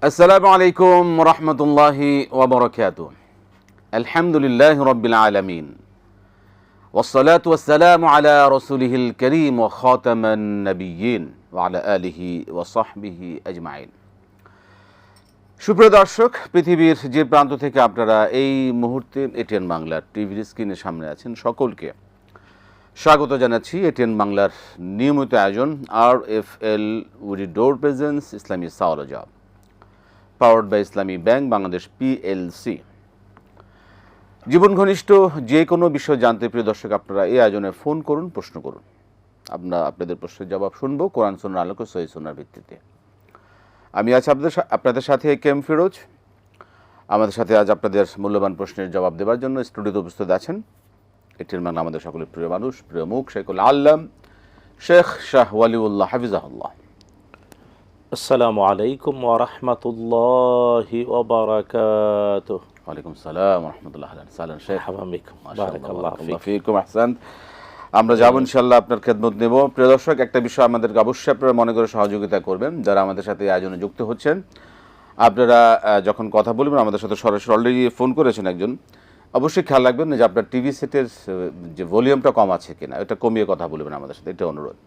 আসসালামু আলাইকুম রহমতুল্লাহি ওয়াবারাকাতুহু। আলহামদুলিল্লাহি রাব্বিল আলামিন ওয়াসসালাতু ওয়াসসালামু আলা রাসূলিহিল কারীম ওয়া খাতামান নাবিয়্যিন ওয়া আলা আলিহি ওয়া সাহবিহি আজমাইন। সুপ্রিয় দর্শক, পৃথিবীর যে প্রান্ত থেকে আপনারা এই মুহূর্তে এটিএন বাংলার টিভির স্ক্রিনের সামনে আছেন, সকলকে স্বাগত জানাচ্ছি এটিএন বাংলার নিয়মিত আয়োজন RFL with door presence Islami সাওয়ালজা, powered by Islami bank Bangladesh PLC। জীবন ঘনিষ্ঠ যে কোনো বিষয় জানতে প্রিয় দর্শক আপনারা এই আয়োজনে ফোন করুন, প্রশ্ন করুন। আমরা আপনাদের প্রশ্নের জবাব শুনব কোরআন সুন্নাহর আলোকে, সহিহ সুন্নাহর ভিত্তিতে। আমি আছি আপনাদের সাথে KM ফিরোজ। আমাদের সাথে আজ আপনাদের মূল্যবান প্রশ্নের জবাব দেওয়ার জন্য স্টুডিওতে উপস্থিত আছেন এটির মানে আমাদের সকলের প্রিয় মানুষ, প্রিয় মুখ, শেখুল আল্লাম শেখ শাহ ওয়ালিউল্লাহ হাফিজাহুল্লাহ। আসসালামু আলাইকুম ওয়া রাহমাতুল্লাহি ওয়া বারাকাতুহু। ওয়ালাইকুম সালাম ওয়া রাহমাতুল্লাহ। সালাম শেখ, হাবামিকুম, বারাকাল্লাহু ফীকুম, আহসান। আমরা যাব ইনশাআল্লাহ আপনার খেদমত নেব। প্রিয় দর্শক, একটা বিষয় আমাদেরকে অবশ্যই আপনারা মনে করে সহযোগিতা করবেন, যারা আমাদের সাথে এই আয়োজনে যুক্ত হচ্ছেন। আপনারা যখন কথা বলবেন আমাদের সাথে সরাসরি, অলরেডি ফোন করেছেন একজন, অবশ্যই খেয়াল রাখবেন যে আপনার টিভি সেটের যে ভলিউমটা কম আছে কিনা, এটা কমিয়ে কথা বলবেন আমাদের সাথে, এটা অনুরোধ।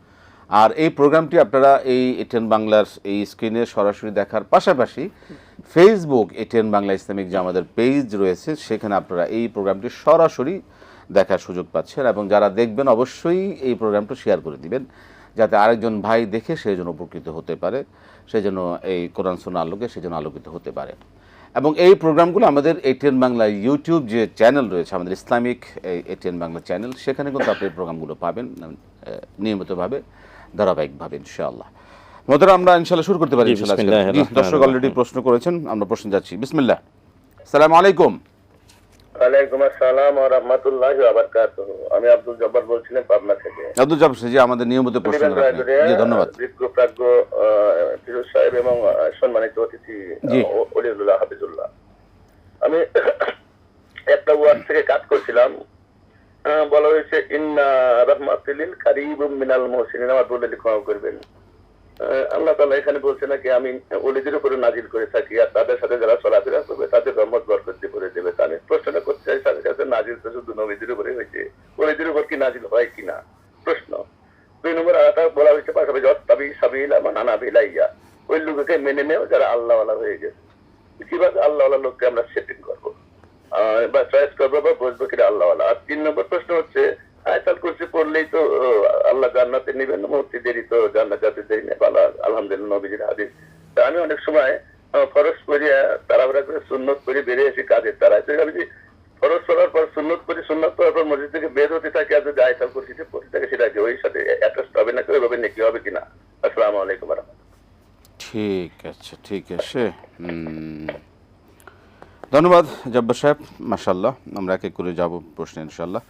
আর এই প্রোগ্রামটি আপনারা এই এটিএন বাংলার এই স্ক্রিনে সরাসরি দেখার পাশাপাশি ফেসবুক এটিএন বাংলা ইসলামিক যে আমাদের পেজ রয়েছে, সেখানে আপনারা এই প্রোগ্রামটি সরাসরি দেখার সুযোগ পাচ্ছেন। এবং যারা দেখবেন অবশ্যই এই প্রোগ্রামটা শেয়ার করে দিবেন, যাতে আরেকজন ভাই দেখে সেই জন্য উপকৃত হতে পারে, সেই জন্য এই কোরআন সুন্নাহর আলোকে সেই জন্য আলোকিত হতে পারে। এবং এই প্রোগ্রামগুলো আমাদের এটিএন বাংলা ইউটিউব যে চ্যানেল রয়েছে, আমাদের ইসলামিক এটিএন বাংলা চ্যানেল, সেখানে কিন্তু আপনি এই প্রোগ্রামগুলো পাবেন নিয়মিতভাবে, ধারাবাহিকভাবে ইনশাআল্লাহ। মোহতারাম, আমরা ইনশাআল্লাহ শুরু করতে পারি। দর্শক অলরেডি প্রশ্ন করেছেন, আমরা প্রশ্ন যাচ্ছি। বিসমিল্লাহ। আসসালামু আলাইকুম। ওয়ালাইকুম আসসালাম ওয়া রাহমাতুল্লাহি ওয়া বারাকাতুহু। আমি আব্দুল জব্বার বলছিলাম পাবনা থেকে। আব্দুল জব্বার জি, আমাদের নিয়মিত প্রশ্ন রাখেন। জি, ধন্যবাদ। বিজ্ঞপ্রাজ্ঞ ফিরোজ সাহেব এবং সম্মানিত অতিথি ওলিউল্লাহ হাফিজুল্লাহ, আমি একটা ওয়ার্ড থেকে কাজ করছিলাম। বলা হয়েছে ইন্না রাহমাতুল কারীবুম মিনাল মুহসিনিন, আমার বলে ক্ষমা করবেন। আল্লাহ তাআলা এখানে বলছে নাকি আমি ওলিদের উপরে নাজিল করে থাকি, আর তাদের সাথে যারা চলাফেরা করবে তাদের রহমত বরকত দিয়ে ভরে দেবে। আমি প্রশ্নটা করতে চাই, সাথে সাথে নাজিল তো শুধু নবীদের উপরে হয়েছে, ওলিদের উপর কি নাজিল হয় কিনা প্রশ্ন। 2 নম্বর আয়াতে বলা হয়েছে পাশাপাশি অত্তাবি সাবিলা মান আনাবা ইলাইয়া, ওই লোককে মেনে নেও যারা আল্লাহওয়ালা হয়ে গেছে। কিভাবে আল্লাহওয়ালা লোককে আমরা সেটিং করবো বা চয়েস করবো বা বুঝবো কিনা আল্লাহওয়ালা? আর 3 নম্বর প্রশ্ন হচ্ছে আয়াতুল কুরসি পড়লেই তো আল্লাহ জান্নাতে নেবেন, মুক্তি দেরি তো জান্নাত যেতে দেরি নেই। ভালো, আলহামদুলিল্লাহ, নবীজির হাদিস। আমি অনেক সময় ফরজ করে তাড়াহুড়া করে সুন্নত করে বেরিয়ে এসে কাজের তারায়, তো আমি ফরজ পড়ার পর সুন্নত করি, সুন্নত পড়ার পর মসজিদ থেকে বের হতে থাকে, আর যদি আয়াতুল কুরসিতে পড়তে থাকে সেটাকে ওই সাথে অ্যাটাচ হবে না, ওইভাবে নেকি হবে কিনা? আসসালামু আলাইকুম ওয়া রাহমাতুল্লাহ। ঠিক আছে, ঠিক আছে। ধন্যবাদ জব্বার সাহেব, মাশাআল্লাহ। আমরা এক এক করে যাব প্রশ্নে ইনশাআল্লাহ।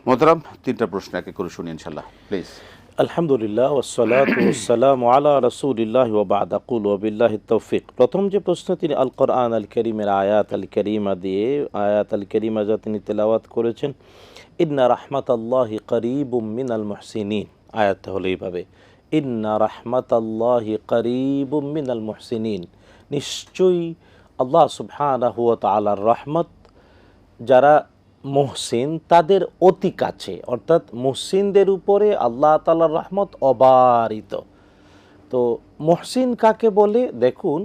মোহতারাম, 3টা প্রশ্ন এক এক করে শুনি ইনশাআল্লাহ, প্লিজ। আলহামদুলিল্লাহ ওয়াসসালাতু ওয়াসসালামু আলা রাসূলিল্লাহি ওয়া বা'দ, আকুলু ওয়া বিল্লাহিত তাওফীক। প্রথম যে প্রশ্ন, তিনি আল কোরআন আল কারীমের আয়াত আল কারীমা দিয়ে আয়াত আল কারীমা যা তিনি তেলাওয়াত করেছেন, ইন্না রাহমাতাল্লাহি কারীবুম মিনাল মুহসিনিন। আয়াতটা হলো এইভাবে, ইন্না রাহমাতাল্লাহি কারীবুম মিনাল মুহসিনিন, নিশ্চয়ই আল্লাহ সুবহানাহু ওয়া তাআলার রহমত যারা মুহসিন তাদের অতি কাছে, অর্থাৎ মুহসিনদের উপরে আল্লাহ তাআলার রহমত অবারিত। তো মুহসিন কাকে বলে? দেখুন,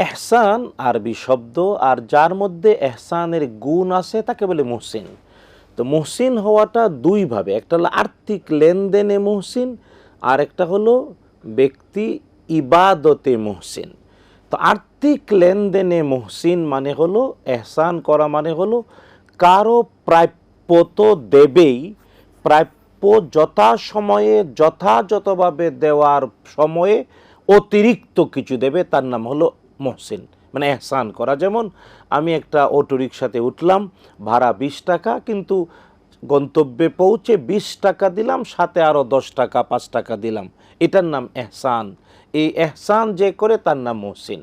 এহসান আরবি শব্দ, আর যার মধ্যে এহসানের গুণ আছে তাকে বলে মুহসিন। তো মুহসিন হওয়াটা দুইভাবে, একটা হলো আর্থিক লেনদেনে মুহসিন, আর একটা হলো ব্যক্তি ইবাদতে মুহসিন। তো আর্থিক লেনদেনে মুহসিন মানে হলো, এহসান করা মানে হলো কারো প্রাপ্য তো দেবেই, প্রাপ্য যথাসময়ে যথাযথভাবে দেওয়ার সময়ে অতিরিক্ত কিছু দেবে, তার নাম হলো মুহসিন, মানে এহসান করা। যেমন আমি একটা অটোরিকশাতে উঠলাম, ভাড়া 20 টাকা, কিন্তু গন্তব্যে পৌঁছে 20 টাকা দিলাম, সাথে আরও 10 টাকা 5 টাকা দিলাম, এটার নাম এহসান। এই এহসান যে করে তার নাম মুহসিন।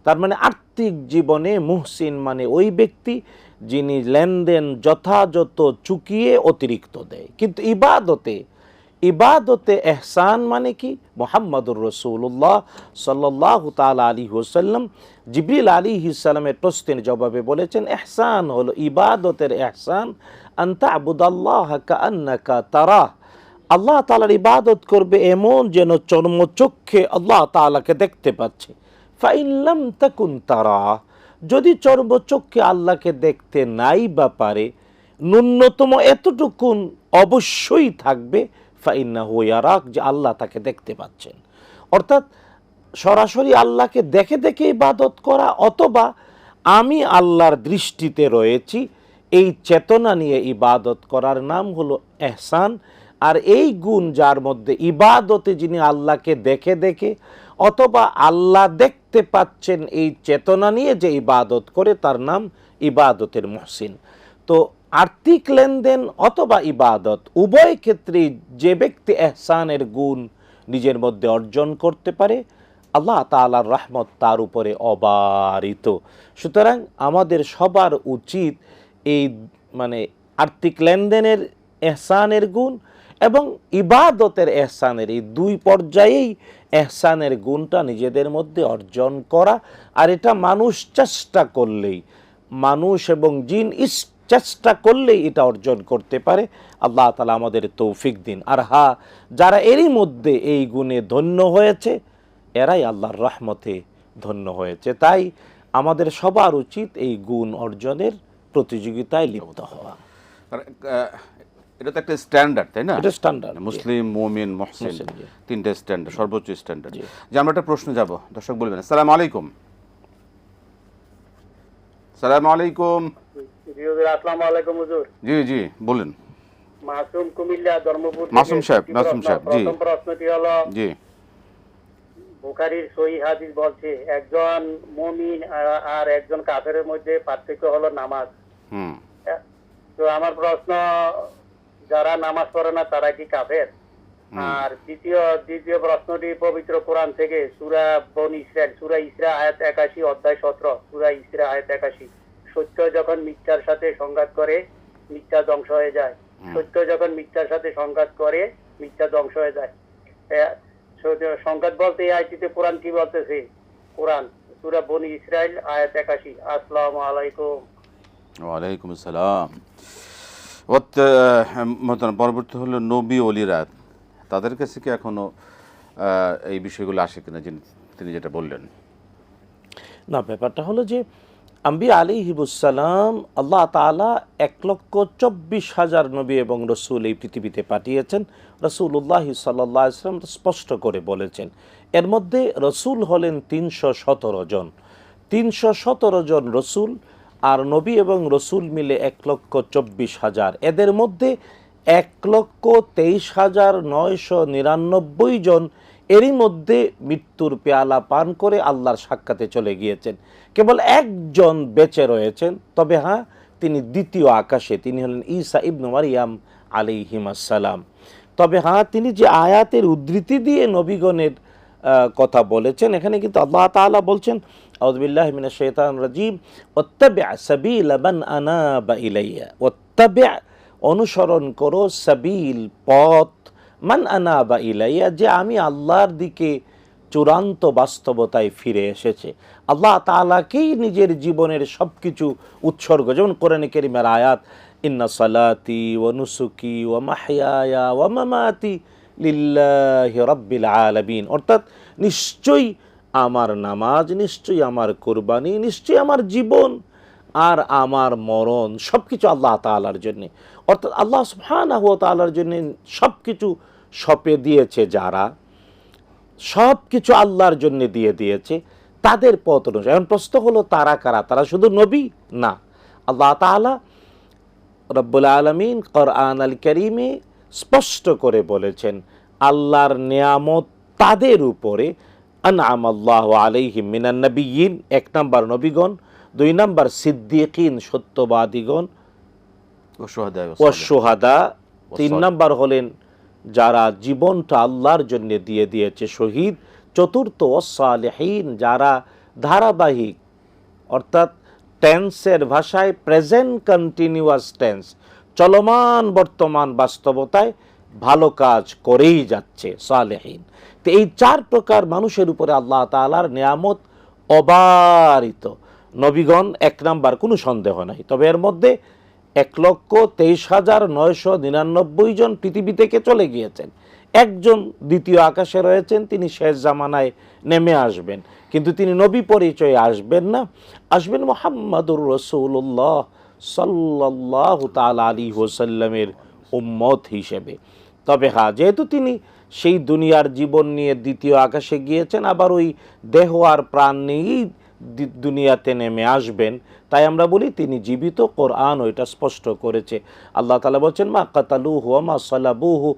তার মানে আর্থিক জীবনে মুহসিন মানে ওই ব্যক্তি যিনি লেনদেন যথাযথ চুকিয়ে অতিরিক্ত দেয়। কিন্তু ইবাদতে এহসান মানে কি? মুহাম্মদুর রাসূলুল্লাহ সাল্লাল্লাহু তাআলা আলাইহি ওয়াসাল্লাম জিবরিল আলাইহিস সালামের প্রশ্নের জবাবে বলেছেন, এহসান হলো ইবাদতের এহসান আন তা'বুদাল্লাহা কাআন্নাকা তারাহ, আল্লাহ তাআলার ইবাদত করবে এমন যেন চর্মচক্ষে আল্লাহ তাআলাকে দেখতে পাচ্ছে। ফাইন লাম তাকুন তারাহ, যদি চর্মচক্ষে আল্লাহকে দেখতে নাই বা পারে, ন্যূনতম এতটুকুন অবশ্যই থাকবে, ফাইন্নাহু ইয়ারাক, যে আল্লাহ তাকে দেখতে পাচ্ছেন। অর্থাৎ সরাসরি আল্লাহকে দেখে দেখে ইবাদত করা, অথবা আমি আল্লাহর দৃষ্টিতে রয়েছি, এই চেতনা নিয়ে ইবাদত করার নাম হলো এহসান। আর এই গুণ যার মধ্যে, ইবাদতে যিনি আল্লাহকে দেখে দেখে অথবা আল্লাহ দেখতে পাচ্ছেন এই চেতনা নিয়ে যে ইবাদত করে, তার নাম ইবাদতের মুহসিন। তো আর্থিক লেনদেন অথবা ইবাদত উভয় ক্ষেত্রেই যে ব্যক্তি এহসানের গুণ নিজের মধ্যে অর্জন করতে পারে, আল্লাহ তাআলার রহমত তার উপরে অবারিত। সুতরাং আমাদের সবার উচিত এই আর্থিক লেনদেনের এহসানের গুণ এবং ইবাদতের এহসানের এই দুই পর্যায়েই এহসানের গুণটা নিজেদের মধ্যে অর্জন করা। আর এটা মানুষ চেষ্টা করলেই, মানুষ এবং জিন চেষ্টা করলেই এটা অর্জন করতে পারে। আল্লাহ তাআলা আমাদের তৌফিক দিন। আর যারা এরই মধ্যে এই গুণে ধন্য হয়েছে, এরাই আল্লাহর রহমতে ধন্য হয়েছে। তাই আমাদের সবার উচিত এই গুণ অর্জনের প্রতিযোগিতায় লিপ্ত হওয়া। এটা তো একটা স্ট্যান্ডার্ড, তাই না? এটা স্ট্যান্ডার্ড, মুসলিম, মুমিন, মুহসিন, জি। তিনটে স্ট্যান্ডার্ড, সর্বোচ্চ স্ট্যান্ডার্ড। যে আমরা একটা প্রশ্ন যাব, দর্শক বলবেন। আসসালামু আলাইকুম। আসসালামু আলাইকুম। আসসালামু আলাইকুম হুজুর। জি জি বলেন। মাসুম, কুমিল্লা, ধর্মপুর। মাসুম সাহেব, জি। প্রথম প্রশ্নটি হলো, জি, বুখারীর সহিহ হাদিস বলছে একজন মুমিন আর একজন কাফেরের মধ্যে পার্থক্য হলো নামাজ। তো আমার প্রশ্ন, যারা নামাজ পড়ে না তারা কি কাফের? আর দ্বিতীয় প্রশ্নটি পবিত্র কোরআন থেকে সূরা বনী ইসরাইল, সূরা ইসরা আয়াত 81, অধ্যায় 17, সূরা ইসরা আয়াত 81, সত্য যখন মিথ্যার সাথে সংঘাত করে মিথ্যা ধ্বংস হয়ে যায়। সত্য যখন মিথ্যার সাথে সংঘাত করে মিথ্যা ধ্বংস হয়ে যায়। সংঘাত বলতে এই আয়াতটিতে কোরআন কি বলতেছে? কোরআন সূরা বনী ইসরাইল আয়াত 81। আসসালামু আলাইকুম। ওয়ালাইকুম আসসালাম। পরবর্তী হলো নবী ওলিরা, তাদের কাছে কি এখনো এই বিষয়গুলো আসে কিনা, তিনি যেটা বললেন? না, ব্যাপারটা হলো যে আম্বিয়া আলাইহিমুসসালাম, আল্লাহ তাআলা 1,24,000 নবী এবং রসুল এই পৃথিবীতে পাঠিয়েছেন। রাসূলুল্লাহ সাল্লাল্লাহু আলাইহি ওয়াসাল্লাম স্পষ্ট করে বলেছেন, এর মধ্যে রসুল হলেন 317 জন। 317 জন রসুল আর নবী এবং রসুল মিলে 1,24,000। এদের মধ্যে 1,23,999 জন এরই মধ্যে মৃত্যুর পেয়ালা পান করে আল্লাহর সাক্ষাতে চলে গিয়েছেন। কেবল একজন বেঁচে রয়েছেন, তবে তিনি দ্বিতীয় আকাশে, তিনি হলেন ঈসা ইবনে মারইয়াম আলাইহিমাসসালাম। তবে তিনি যে আয়াতের উদ্ধৃতি দিয়ে নবীগণের কথা বলেছেন, এখানে কিন্তু আল্লাহ তাআলা বলছেন, আউযু বিল্লাহি মিনাশ শাইতানির রাজীম, ওয়াত্তাবি' সাবিলা মান আনাবা ইলাইয়া, ওয়াত্তাবি', অনুসরণ করো, সাবিল, পথ, মান আনাবা ইলাইয়া, যে আমি আল্লাহর দিকে চূড়ান্ত বাস্তবতায় ফিরে এসেছে। আল্লাহ তাআলাকেই নিজের জীবনের সব কিছু উৎসর্গ। যেমন কোরআনে কারীমের আয়াত, ইন্না সালাতি ওয়া নুসুকি ওয়া মাহইয়ায়া ওয়া মামাতি লিল্লাহি রাব্বিল আলামিন, অর্থাৎ নিশ্চয়ই আমার নামাজ, নিশ্চয়ই আমার কুরবানি, নিশ্চয়ই আমার জীবন আর আমার মরণ সব কিছু আল্লাহ তাআলার জন্যে। অর্থাৎ আল্লাহ সুবহানাহু ওয়া তাআলার জন্যে সব কিছু সঁপে দিয়েছে, যারা সব কিছু আল্লাহর জন্য দিয়ে দিয়েছে, তাদের পথ অনুযায়ী। এখন প্রশ্ন হলো, তারা কারা? তারা শুধু নবী না। আল্লাহ তাআলা রব্বুল আলামিন কোরআন আল কারীমে স্পষ্ট করে বলেছেন, আল্লাহর নিয়ামত তাদের উপরে, আনআমাল্লাহু আলাইহিম মিনান নাবিয়্যিন, 1 নাম্বার নবীগণ, 2 নাম্বার সিদ্দিকিন, সত্যবাদীগণ, ও শুহাদা, 3 নাম্বার হলেন যারা জীবনটা আল্লাহর জন্য দিয়ে দিয়েছে, শহীদ, 4র্থ ওয়াসসালিহিন, যারা ধারাবাহিক, অর্থাৎ টেন্সের ভাষায় প্রেজেন্ট কন্টিনিউয়াস টেন্স, চলমান বর্তমান বাস্তবতায় ভালো কাজ করেই যাচ্ছে, সালেহীন। তো এই 4 প্রকার মানুষের উপরে আল্লাহ তাআলার নিয়ামত অবারিত। নবীগণ 1 নাম্বার, কোনো সন্দেহ নাই। তবে এর মধ্যে 1,23,999 জন পৃথিবী থেকে চলে গিয়েছেন। একজন দ্বিতীয় আকাশে রয়েছেন, তিনি শেষ জামানায় নেমে আসবেন, কিন্তু তিনি নবী পরিচয়ে আসবেন না, আসবেন মুহাম্মাদুর রাসূলুল্লাহ সাল্লাল্লাহু তাআলা আলাইহি ওয়াসাল্লামের উম্মত হিসেবে। তবে হ্যাঁ, যেহেতু তিনি সেই দুনিয়ার জীবন নিয়ে দ্বিতীয় আকাশে গিয়েছেন, আবার ওই দেহ আর প্রাণ নিয়েই দুনিয়াতে নেমে আসবেন, তাই আমরা বলি তিনি জীবিত। কোরআন ওইটা স্পষ্ট করেছে। আল্লাহ তাআলা বলছেন, মা কাতালুহু ওয়া মা সালাবুহু,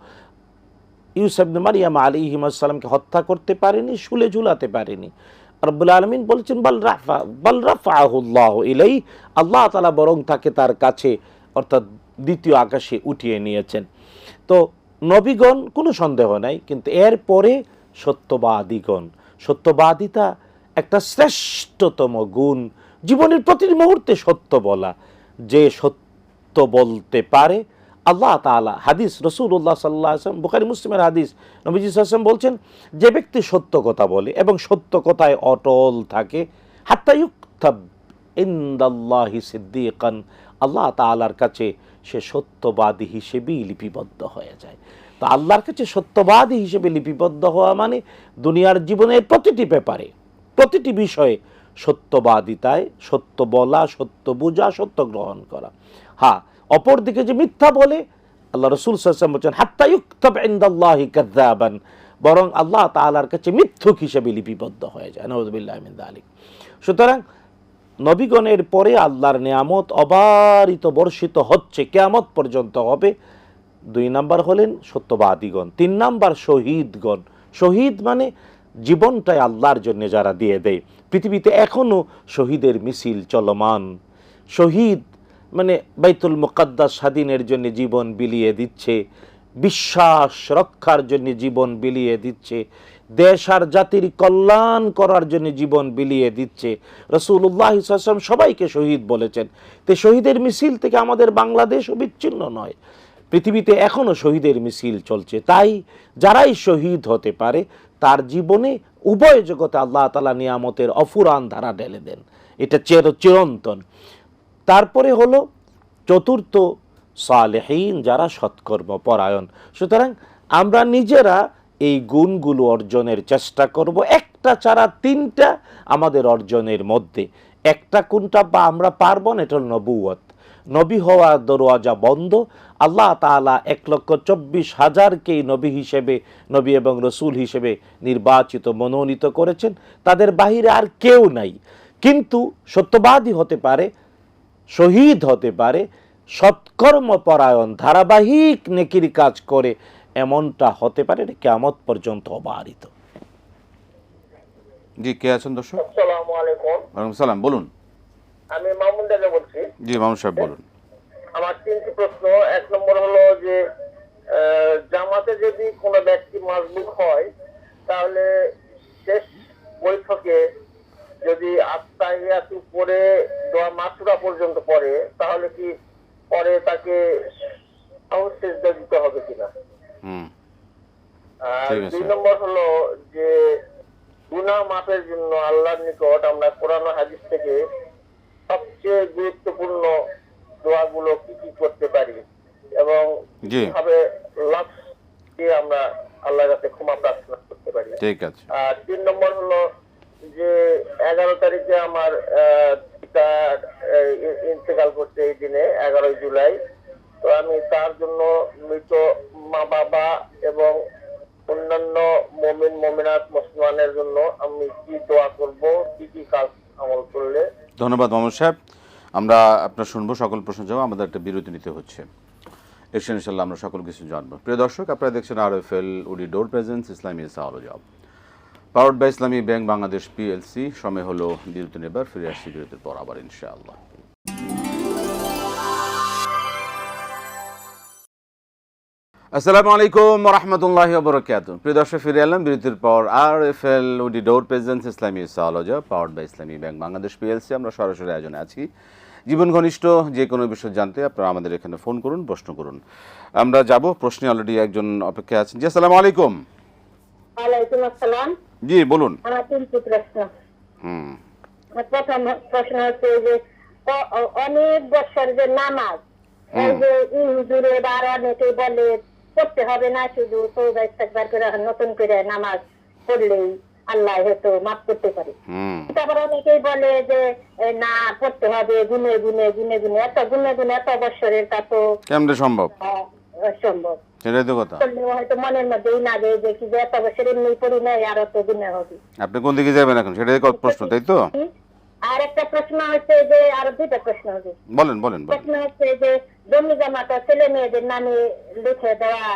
ইউসুফ ইবনে মারইয়াম আলাইহিস সালামকে হত্যা করতে পারেনি, শুলে ঝুলাতে পারেনি। রব্বুল আলামিন বলছেন, বাল রাফাআহুল্লাহু ইলাইহি, আল্লাহ তাআলা বরং তাকে তার কাছে অর্থাৎ দ্বিতীয় আকাশে উঠিয়ে নিয়েছেন। তো নবীগণ কোনো সন্দেহ নাই, কিন্তু এরপরে সত্যবাদীগণ, সত্যবাদিতা একটা শ্রেষ্ঠতম গুণ, জীবনের প্রতিটি মুহূর্তে সত্য বলা। যে সত্য বলতে পারে, আল্লাহ তাআলা হাদিস, রাসূলুল্লাহ সাল্লাল্লাহু আলাইহি ওয়াসাল্লাম, বুখারী মুসলিমের হাদিস, নবীজি সাল্লাল্লাহু আলাইহি ওয়াসাল্লাম বলছেন, যে ব্যক্তি সত্য কথা বলে এবং সত্য কথায় অটল থাকে, হাত্তা ইউকতাব ইনদাল্লাহি সিদ্দীকান, আল্লাহ তাআলার কাছে সে সত্যবাদী হিসেবেই লিপিবদ্ধ হয়ে যায়। তো আল্লাহর কাছে সত্যবাদী হিসেবে লিপিবদ্ধ হওয়া মানে দুনিয়ার জীবনের প্রতিটি ব্যাপারে, প্রতিটি বিষয়ে সত্যবাদিতায়, সত্য বলা, সত্য বোঝা, সত্য গ্রহণ করা। হ্যাঁ, অপরদিকে যে মিথ্যা বলে, আল্লাহ রাসূল সাল্লাল্লাহু আলাইহি ওয়াসাল্লাম বলেন, হাত্তা ইউকতাব ইনদাল্লাহি কাযাবান, বরং আল্লাহ তাআলার কাছে মিথ্যুক হিসেবে লিপিবদ্ধ হয়ে যায়। নাউযুবিল্লাহি মিন যালিক। সুতরাং নবীগণের পরে আল্লাহর নিয়ামত অবারিত বর্ষিত হচ্ছে, কিয়ামত পর্যন্ত হবে। 2 নাম্বার হলেন সত্যবাদীগণ। 3 নাম্বার শহীদগণ। শহীদ মানে জীবনটাই আল্লাহর জন্য যারা দিয়ে দেয়। পৃথিবীতে এখনো শহীদের মিছিল চলমান। শহীদ মানে বাইতুল মুকাদ্দাস স্বাধীনের জন্য জীবন বিলিয়ে দিচ্ছে, বিশ্বাস রক্ষার জন্য জীবন বিলিয়ে দিচ্ছে, দেশ আর জাতির কল্যাণ করার জন্য জীবন বিলিয়ে দিচ্ছে। রাসূলুল্লাহ সাল্লাল্লাহু আলাইহি ওয়াসাল্লাম সবাইকে শহীদ বলেছেন। তো শহীদের মিছিল থেকে আমাদের বাংলাদেশ বিচ্ছিন্ন নয়, পৃথিবীতে এখনো শহীদের মিছিল চলছে। তাই যারাই শহীদ হতে পারে, তার জীবনে উভয় জগতে আল্লাহ তাআলা নিয়ামতের অফুরান ধারা ঢেলে দেন, এটা চিরন্তন। তারপরে হলো চতুর্থ, সালেহীন, যারা সৎকর্ম পরায়ণ। সুতরাং আমরা নিজেরা এই গুণগুলো অর্জনের চেষ্টা করব। একটা ছাড়া 3টা আমাদের অর্জনের মধ্যে, একটা কোনটা বা আমরা পারব না, এটা হল নবুয়ত। নবী হওয়ার দরওয়াজা বন্ধ। আল্লাহ তাআলা 1,24,000কেই নবী হিসেবে, নবী এবং রসুল হিসেবে নির্বাচিত, মনোনীত করেছেন। তাদের বাহিরে আর কেউ নাই। কিন্তু সত্যবাদী হতে পারে, শহীদ হতে পারে, সৎকর্ম পরায়ণ, ধারাবাহিক নেকির কাজ করে, এমনটা হতে পারে, কিয়ামত পর্যন্ত অবারিত। জি, কে আছেন দর্শক? আসসালামু আলাইকুম। ওয়ালাইকুম সালাম, বলুন। আমি মামুন দাদা বলছি। জি মামুন সাহেব বলুন। আমার 3টি প্রশ্ন। 1 নম্বর হলো যে জামাতে যদি কোনো ব্যক্তি মাজলুম হয়, তাহলে শেষ বৈঠকে যদি আত্তাহিয়াতু পড়ে দোয়া মাসুরা পর্যন্ত পড়ে, তাহলে কি পরে তাকে সিজদা দিতে হবে কিনা? আর 2 নম্বর হলো যে গুনাহ মাফের জন্য আল্লাহর নিকট আমরা কোরআন ও হাদিস থেকে সবচেয়ে গুরুত্বপূর্ণ দোয়াগুলো কি কি করতে পারি এবং কিভাবে লাফজ দিয়ে আমরা আল্লাহর কাছে ক্ষমা প্রার্থনা করতে পারি? ঠিক আছে। আর 3 নম্বর হলো যে 11 তারিখে আমার পিতা ইন্তেকাল করছে, এই দিনে 11 জুলাই। তো আমি তার জন্য মৃত মা বাবা এবং অন্যান্য মুমিন মুমিনাত মুসলমানের জন্য আমি কি দোয়া করব, কি কি কাজ আমল করলে? ধন্যবাদ মামুন সাহেব। আমরা আপনার শুনবো সকল প্রশ্ন জবাব। আমাদের একটা বিরতি নিতে হচ্ছে, এসে ইনশাআল্লাহ আমরা সকল কিছু জানবো। প্রিয় দর্শক, আপনারা দেখছেন RFL উডি ডোর প্রেজেন্স ইসলামী সাওয়াল job, powered by Islami bank Bangladesh PLC। সময় হলো বিরতি নেবার, ফিরে আসছি বিরতির পর আবার ইনশাআল্লাহ। আসসালামু আলাইকুম রহমতুল্লাহি ওয়া বারাকাতুহু। প্রিয় দর্শক, ফিরে এলাম বিরতির পর। RFL woody door presence Islami সাওলজা powered by Islami bank Bangladesh PLC. আমরা সরাসরি আয়োজনে আছি। জীবন ঘনিষ্ঠ যে কোনো বিষয় জানতে আপনারা আমাদের এখানে ফোন করুন, প্রশ্ন করুন। আমরা যাব প্রশ্নে, অলরেডি একজন অপেক্ষা আছেন। জি, আসসালামু আলাইকুম। ওয়ালাইকুম আসসালাম। জি বলুন। আমার তিনটি প্রশ্ন। প্রথম প্রশ্ন হচ্ছে যে অনেক বছর যে নামাজ, এই যে হুজুরে বা অনেকে বলে পড়তে হবে না, শুধু তওবা ইস্তেগফার করে নতুন করে নামাজ পড়লেই আল্লাহ হয়তো মাফ করতে পারে। তারপর অনেকেই বলে যে না, পড়তে হবে গুনে গুনে গুনে গুনে, এত গুনে গুনে এত বছরের তা তো কেমনে সম্ভব? অসম্ভব। সেটাই তো কথা। হয়তো মনের মধ্যেই না যে কি যে এত বছর এমনি পড়ি নাই, আরো তো গুনে হবে। আপনি কোন দিকে যাবেন এখন, সেটাই প্রশ্ন, তাই তো? আর একটা প্রশ্ন হচ্ছে যে, আরো দুইটা প্রশ্ন হবে। বলেন বলেন বলেন। প্রশ্ন হচ্ছে যে জমি জমা তো ছেলে মেয়েদের নামে লিখে দেওয়া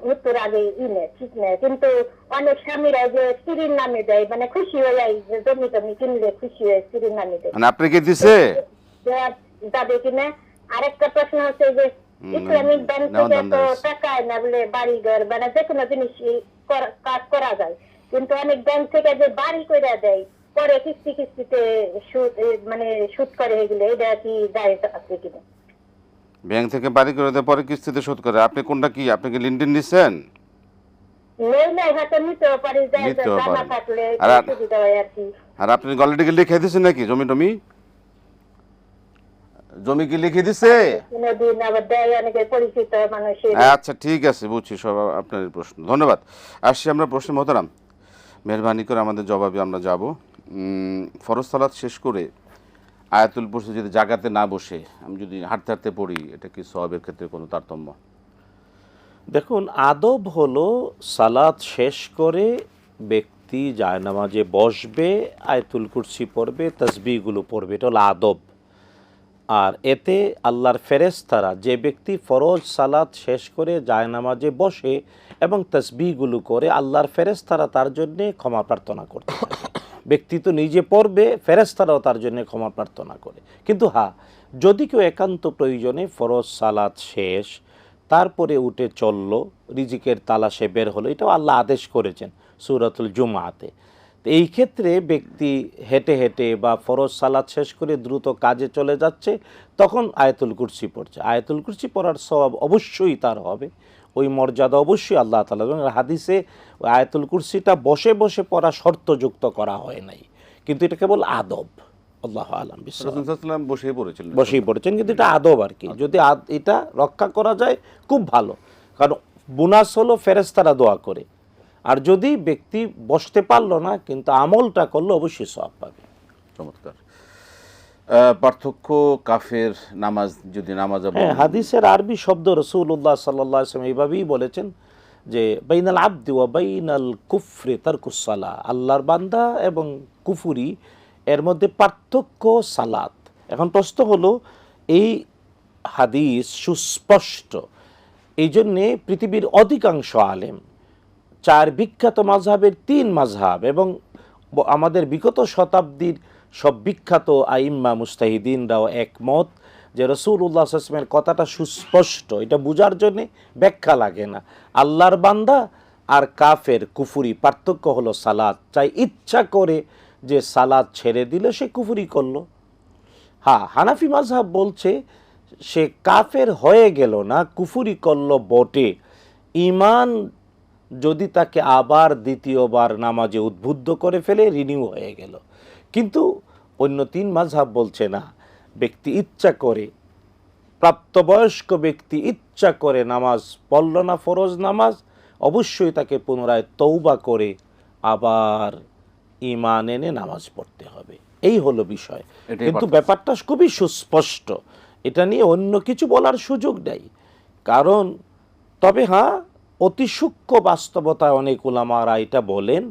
মৃত্যুর আগে ঠিক নেই, কিন্তু অনেক স্বামীরা যে স্ত্রীর নামে দেয়, মানে খুশি হয়ে যায় যে জমি টমি কিনলে খুশি হয়ে স্ত্রীর নামে দেয়, মানে আপনি কি দিছে যাবে কিনা। আরেকটা প্রশ্ন হচ্ছে যে ইসলামিক ব্যাংক থেকে তো টাকা না বলে বাড়ি ঘর মানে যে কোনো জিনিস কাজ করা যায়, কিন্তু অনেক ব্যাংক থেকে যে বাড়ি করে দেয় পরে কিস্তি কিস্তিতে সুদ মানে সুদ করে, এগুলো এটা কি জায়েজ আছে কিনা? ব্যাংক থেকে বাড়ি করে দেওয়ার পরে কিস্তিতে শোধ করে, আপনি কোনটা কি, আপনি কি লিনটেন নিছেন? আর আপনি অলরেডি লিখে দিচ্ছেন নাকি জমি টমি? জমি কি লিখে দিছে? আচ্ছা ঠিক আছে, বুঝছি সব আপনার প্রশ্ন। ধন্যবাদ। আসছি আমরা প্রশ্ন। মোহতারাম, মেহরবানি করে আমাদের জবাবে আমরা যাব। ফরজ সালাত শেষ করে আয়াতুল কুরসি যদি জায়গাতে না বসে আমি যদি হাঁটতে হাঁটতে পড়ি, এটা কি সওয়াবের ক্ষেত্রে কোনো তারতম্য? দেখুন, আদব হলো সালাত শেষ করে ব্যক্তি জায়নামাজে বসবে, আয়াতুল কুরসি পড়বে, তাসবিহগুলো পড়বে, এটা হলো আদব। আর এতে আল্লাহর ফেরেশতারা, যে ব্যক্তি ফরজ সালাত শেষ করে জায়নামাজে বসে এবং তাসবিহগুলো করে, আল্লাহর ফেরেশতারা তার জন্যে ক্ষমা প্রার্থনা করতে থাকে। ব্যক্তি তো নিজে পড়বে, ফেরেশতারাও তার জন্য ক্ষমা প্রার্থনা করে। কিন্তু হ্যাঁ, যদি কেউ একান্ত প্রয়োজনে ফরজ সালাত শেষ তারপরে উঠে চলল, রিজিকের তালাশে বের হলো, এটাও আল্লাহ আদেশ করেছেন সূরাতুল জুমাতে। তো এই ক্ষেত্রে ব্যক্তি হেঁটে হেঁটে বা ফরজ সালাত শেষ করে দ্রুত কাজে চলে যাচ্ছে, তখন আয়াতুল কুরসি পড়ছে। আয়াতুল কুরসি পড়ার সওয়াব অবশ্যই তার হবে, ওই মর্যাদা অবশ্যই আল্লাহ তাআলা। এবং হাদিসে ওই আয়াতুল কুরসিটা বসে বসে পড়া শর্তযুক্ত করা হয় নাই, কিন্তু এটা কেবল আদব। আল্লাহু আ'লাম। রাসূল সাল্লাল্লাহু আলাইহি বসেই পড়েছেন, কিন্তু এটা আদব আর কি। যদি এটা রক্ষা করা যায় খুব ভালো, কারণ বোনাস হলো ফেরেশতারা দোয়া করে। আর যদি ব্যক্তি বসতে পারলো না কিন্তু আমলটা করলো, অবশ্যই সওয়াব পাবে। চমৎকার। পার্থক্য কাফের নামাজ, যদি নামাজ, হাদিসের আরবি শব্দ রাসূলুল্লাহ সাল্লাল্লাহু আলাইহি ওয়াসাল্লাম এইভাবেই বলেছেন যে বাইনাল আবদি ওয়া বাইনাল কুফরি তারকুস সালাহ, আল্লাহর বান্দা এবং কুফরি এর মধ্যে পার্থক্য সালাত। এখন প্রশ্ন হলো, এই হাদিস সুস্পষ্ট, এই জন্যে পৃথিবীর অধিকাংশ আলেম, 4 বিখ্যাত মাযহাবের 3 মাযহাব এবং আমাদের বিগত শতাব্দীর সব বিখ্যাত আইম্মা মুজতাহিদিনরাও একমত যে রাসূলুল্লাহ সাল্লাল্লাহু আলাইহি ওয়াসাল্লামের কথাটা সুস্পষ্ট। এটা বোঝার জন্য ব্যাখ্যা লাগে না। আল্লাহর বান্দা আর কাফের কুফরি পার্থক্য হলো সালাত। চাই ইচ্ছা করে যে সালাত ছেড়ে দিলে সে কুফরি করলো। হ্যাঁ, হানাফি মাযহাব বলছে সে কাফের হয়ে গেল না, কুফরি করলো বটে, ঈমান যদি তাকে আবার দ্বিতীয়বার নামাজে উদ্বুদ্ধ করে ফেলে রিনিউ হয়ে গেল। কিন্তু অন্য 3 মাযহাব বলছে না, ব্যক্তি ইচ্ছা করে, প্রাপ্তবয়স্ক ব্যক্তি ইচ্ছা করে নামাজ পড়ল না, ফরজ নামাজ, অবশ্যই তাকে পুনরায় তওবা করে আবার ঈমান এনে নামাজ পড়তে হবে। এই হলো বিষয়। কিন্তু ব্যাপারটা খুবই সুস্পষ্ট, এটা নিয়ে অন্য কিছু বলার সুযোগ নেই। কারণ তবে হ্যাঁ, অতি সূক্ষ্ম বাস্তবতায় অনেক উলামারা এটা বলেন,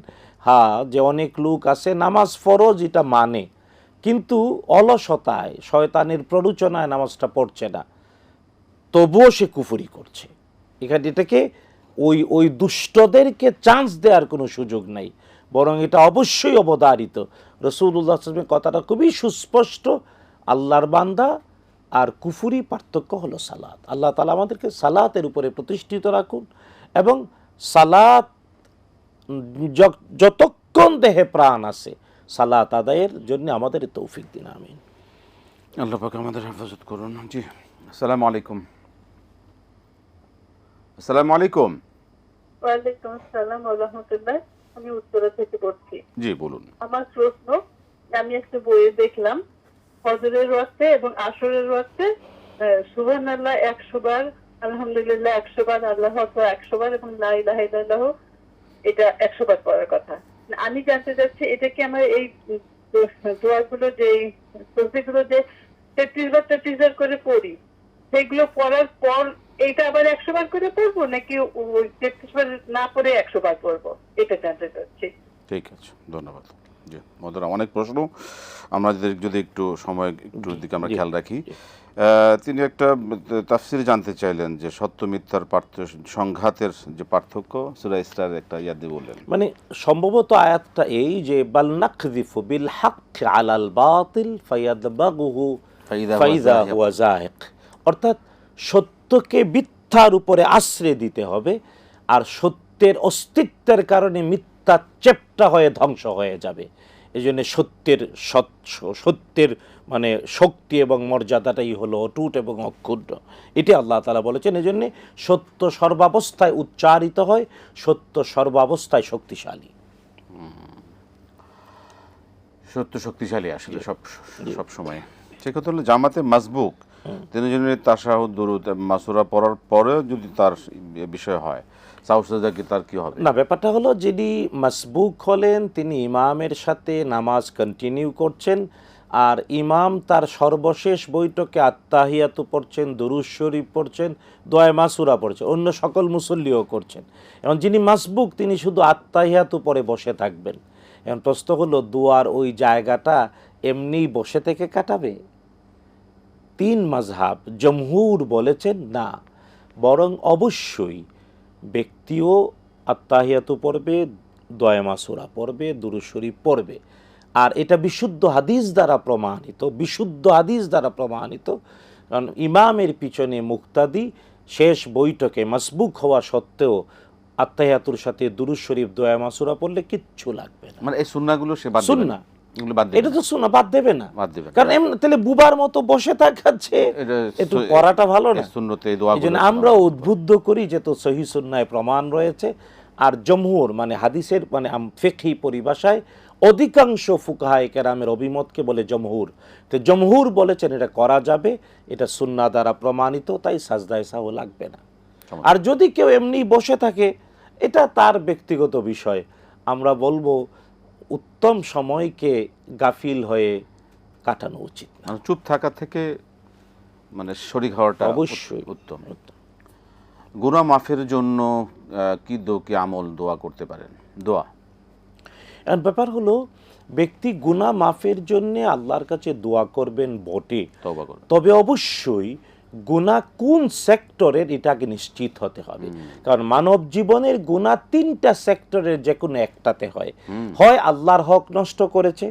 হ্যাঁ, যে অনেক লোক আছে নামাজ ফরজ এটা মানে, কিন্তু অলসতায় শয়তানের প্ররোচনায় নামাজটা পড়ছে না, তবুও সে কুফরি করছে। এখানে এটাকে ওই দুষ্টদেরকে চান্স দেওয়ার কোনো সুযোগ নাই, বরং এটা অবশ্যই অবধারিত। রাসূলুল্লাহ সাল্লাল্লাহু আলাইহি ওয়াসাল্লামের কথাটা খুবই সুস্পষ্ট, আল্লাহর বান্দা আর কুফুরি পার্থক্য হলো সালাত। আল্লাহ তাআলা আমাদেরকে সালাতের উপরে প্রতিষ্ঠিত রাখুন এবং সালাত যতক্ষণ দেহে প্রাণ আছে সালাত আদায়ের জন্য আমাদের তৌফিক দিন, আমিন। আল্লাহ পাক আমাদের হেফাজত করুন। জি, আসসালামু আলাইকুম। আসসালামু আলাইকুম। ওয়ালাইকুম আসসালাম ওয়া রাহমাতুল্লাহ। আমি উত্তরা থেকে বলছি। জি বলুন। আমার প্রশ্ন, আমি একটা বইয়ে দেখলাম ফজরের ওয়াক্তে এবং আসরের ওয়াক্তে সুবহানাল্লাহ 100 বার, আলহামদুলিল্লাহ 100 বার, আল্লাহু আকবার 100 বার এবং লা ইলাহা ইল্লাল্লাহ এটা 100 বার পড়ার কথা। আমি জানতে চাচ্ছি এটা কি আমার এই দোয়াগুলো যে তসবিহগুলো যে 33 বার করে পড়ি সেগুলো পড়ার পর এইটা আবার 100 বার করে পড়বো নাকি ওই 33 বার না পড়ে 100 বার পড়বো, এটা জানতে চাচ্ছি। ঠিক আছে, ধন্যবাদ। জি মহোদরা, অনেক প্রশ্ন, আমরা যদি একটু সময় একটু দিকে আমরা খেয়াল রাখি। তিনি একটা তাফসির জানতে চাইলেন যে সত্য মিথ্যার সংঘাতের যে পার্থক্য, সূরা ইসরার একটা ইয়া দিয়ে বললেন। মানে সম্ভবত আয়াতটা এই যে বাল নাকযিফু বিল হাক্কি আলাল বাতিল ফায়াদবাগুহু ফাইযা হুয়া যাহিক, অর্থাৎ সত্যকে মিথ্যার উপরে আশ্রয় দিতে হবে আর সত্যের অস্তিত্বের কারণে মিথ্যা চেপ্টা হয়ে ধ্বংস হয়ে যাবে। এই জন্য সত্যের মানে শক্তি এবং মর্যাদাটাই হলো অটুট এবং অক্ষুণ্ণ, এটি আল্লাহ তাআলা বলেছেন। এই জন্যে সত্য সর্বাবস্থায় উচ্চারিত হয়, সত্য সর্বাবস্থায় শক্তিশালী। সত্য শক্তিশালী আসলে সব সময়। ঠিক কথা হলো জামাতে মাসবুক, তিনি যদি তাশাহুদ দুরুদ মাসুরা পড়ার পরেও যদি তার বিষয় হয় সাউসাজা কি তার কি হবে? না, ব্যাপারটা হলো যিনি মাসবুক হলেন তিনি ইমামের সাথে নামাজ কন্টিনিউ করছেন আর ইমাম তার সর্বশেষ বৈঠকে আত্তাহিয়াতু পড়ছেন, দুরূদ শরীফ পড়ছেন, দোয়া মাসুরা পড়ছেন, অন্য সকল মুসল্লিও করছেন। এবং যিনি মাসবুক তিনি শুধু আত্তাহিয়াতু পরে বসে থাকবেন। এখন প্রশ্ন হলো দোয়ার ওই জায়গাটা এমনি বসে থেকে কাটাবে? 3 মাযহাব, জমহুর বলেছেন না, বরং অবশ্যই ব্যক্তিও আত্তাহিয়াতু পড়বে, দোয়া মাসুরা পড়বে, দুরূদ শরীফ পড়বে। আর এটা বিশুদ্ধ হাদিস দ্বারা প্রমাণিত, কারণ ইমামের পিছনে মুক্তাদি শেষ বৈঠকে মাসবুক হওয়া সত্ত্বেও আত্তাহিয়াতুর সাথে দুরূদ শরীফ দোয়া মাসুরা পড়লে কিচ্ছু লাগবে না। মানে এই সুন্নাহগুলো সে বাদ দেবে সুন্নাহ, না, এগুলো বাদ দেবে এটা তো সুন্নাহ, বাদ দেবে না। কারণ তাহলে বুবার মতো বসে থাকাচ্ছে, একটু করাটা ভালো না। সুন্নতে এই দোয়াগুলো এইজন্য আমরা উদ্বুদ্ধ করি যে তো সহিহ সুন্নাহয় প্রমাণ রয়েছে। আর জমহুর মানে হাদিসের মানে ফিকহি পরিভাষায় অধিকাংশ ফুকাহায়ে কেরামের অভিমতকে বলে জমহুর। তো জমহুর বলেছেন এটা করা যাবে, এটা সুন্নাহ দ্বারা প্রমাণিত, তাই সাজদায়ে সাহু লাগবে না। আর যদি কেউ এমনি বসে থাকে এটা তার ব্যক্তিগত বিষয়। আমরা বলবো উত্তম সময়কে গাফিল হয়ে কাটানো উচিত না, মানে চুপ থাকা থেকে মানে শরীক হওয়াটা অবশ্যই উত্তম। গুনাহ মাফের জন্য কি আমল দোয়া করতে পারেন? দোয়া আর ব্যাপার হলো ব্যক্তি গুনাহ মাফের জন্য আল্লাহর কাছে দোয়া করবেন বটে, তওবা করবেন, তবে অবশ্যই গুনাহ কোন সেক্টরের এটাকে নিশ্চিত হতে হবে। কারণ মানব জীবনের গুনাহ 3টা সেক্টরের যে কোনো একটাতে হয়। হয় আল্লাহর হক নষ্ট করেছে,